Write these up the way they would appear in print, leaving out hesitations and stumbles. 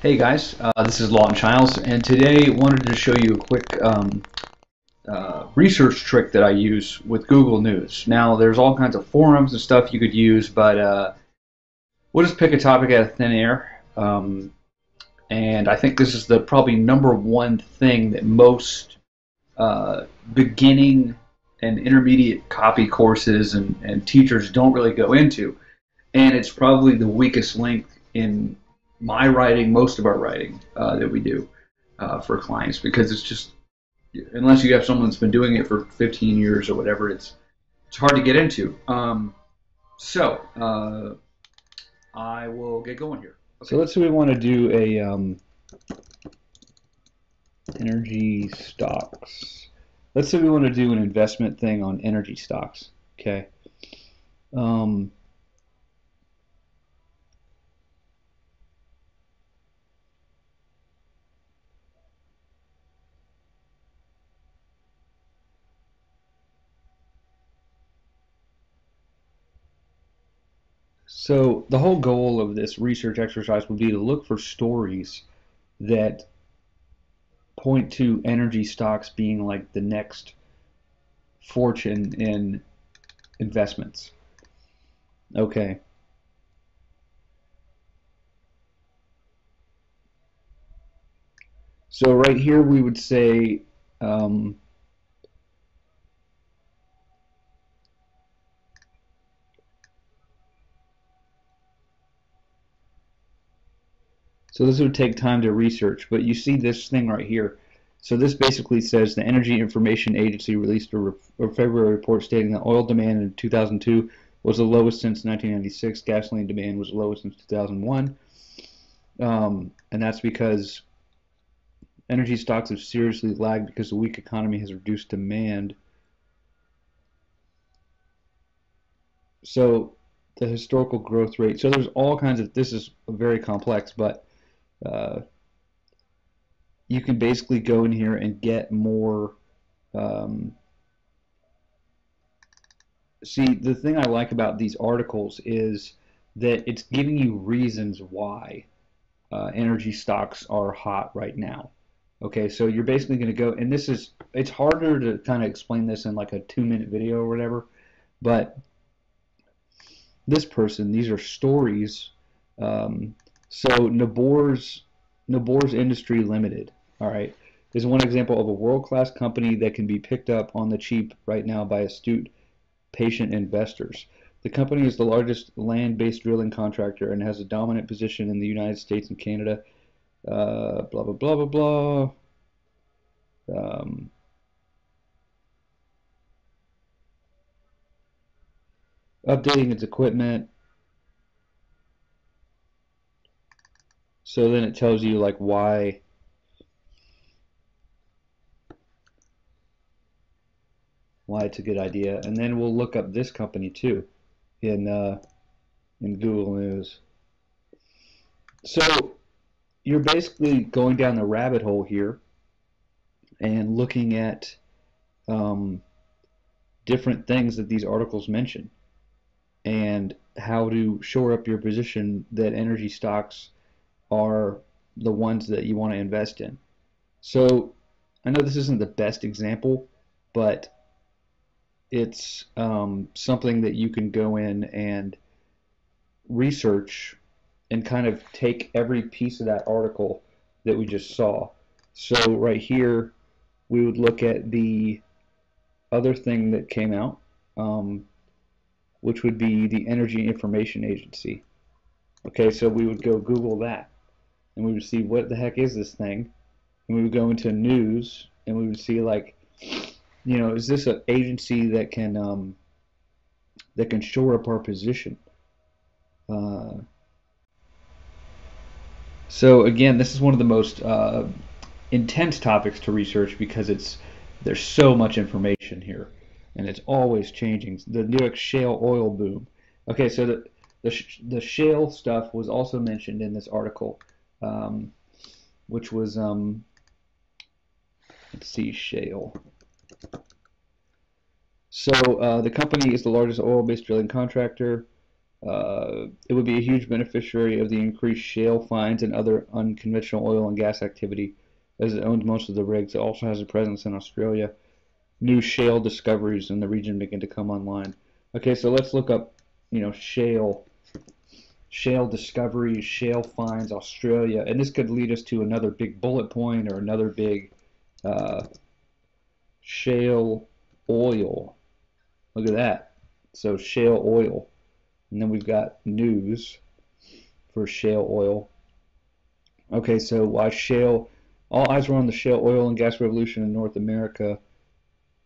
Hey guys, this is Lawton Chiles, and today I wanted to show you a quick research trick that I use with Google News. Now, there's all kinds of forums and stuff you could use, but we'll just pick a topic out of thin air. And I think this is the probably number one thing that most beginning and intermediate copy courses and teachers don't really go into. And it's probably the weakest link in my writing, most of our writing that we do for clients, because it's just, unless you have someone that's been doing it for 15 years or whatever, it's hard to get into. So I will get going here. Okay. So let's say we want to do a energy stocks. Let's say we want to do an investment thing on energy stocks. Okay. So the whole goal of this research exercise would be to look for stories that point to energy stocks being like the next fortune in investments. Okay. So right here we would say so this would take time to research, but you see this thing right here. So this basically says the Energy Information Agency released a February report stating that oil demand in 2002 was the lowest since 1996. Gasoline demand was the lowest since 2001. And that's because energy stocks have seriously lagged because the weak economy has reduced demand. So the historical growth rate. So there's all kinds of, this is very complex, but you can basically go in here and get more. See, the thing I like about these articles is that it's giving you reasons why energy stocks are hot right now. Okay, so you're basically going to go, and this is, it's harder to kind of explain this in like a 2-minute video or whatever, but this person, these are stories. So Nabor's Industry Limited, all right, is one example of a world-class company that can be picked up on the cheap right now by astute, patient investors. The company is the largest land-based drilling contractor and has a dominant position in the United States and Canada. Blah, blah, blah, blah, blah. Updating its equipment. So then it tells you like why it's a good idea, and then we'll look up this company too in Google News. So you're basically going down the rabbit hole here and looking at different things that these articles mention and how to shore up your position that energy stocks are the ones that you want to invest in. So I know this isn't the best example, but it's something that you can go in and research and kind of take every piece of that article that we just saw. So right here we would look at the other thing that came out, which would be the Energy Information Agency. Okay, so we would go Google that, and we would see what the heck is this thing, and we would go into news, and we would see like, you know, is this an agency that can shore up our position? So again, this is one of the most intense topics to research because there's so much information here, and it's always changing. The New shale oil boom. Okay, so the shale stuff was also mentioned in this article, which was let's see, shale. So the company is the largest oil-based drilling contractor. It would be a huge beneficiary of the increased shale finds and other unconventional oil and gas activity, as it owns most of the rigs. It also has a presence in Australia. New shale discoveries in the region begin to come online. Okay, so let's look up, shale discoveries, shale finds, Australia, and this could lead us to another big bullet point or another big uh, shale oil. Look at that. So shale oil. And then we've got news for shale oil. Okay, so why shale? All eyes were on the shale oil and gas revolution in North America.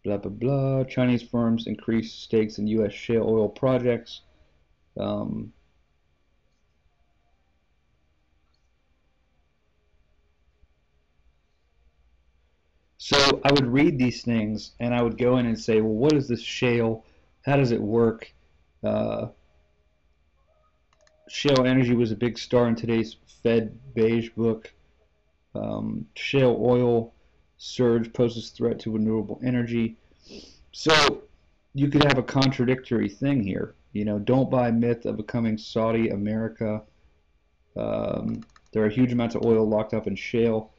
Blah, blah, blah. Chinese firms increase stakes in U.S. shale oil projects. So I would read these things and I would go in and say, well, what is this shale? How does it work? Uh, Shale energy was a big star in today's Fed beige book. Shale oil surge poses threat to renewable energy. So you could have a contradictory thing here. Don't buy myth of becoming Saudi America. There are huge amounts of oil locked up in shale.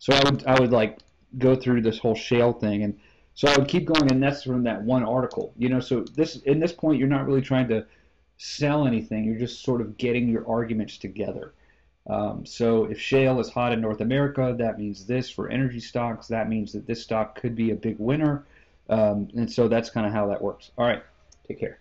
So I would like go through this whole shale thing, and so I would keep going, and that's from that one article. So in this point you're not really trying to sell anything. You're just sort of getting your arguments together. So if shale is hot in North America, that means this for energy stocks. That means that this stock could be a big winner. And so that's kind of how that works. All right, take care.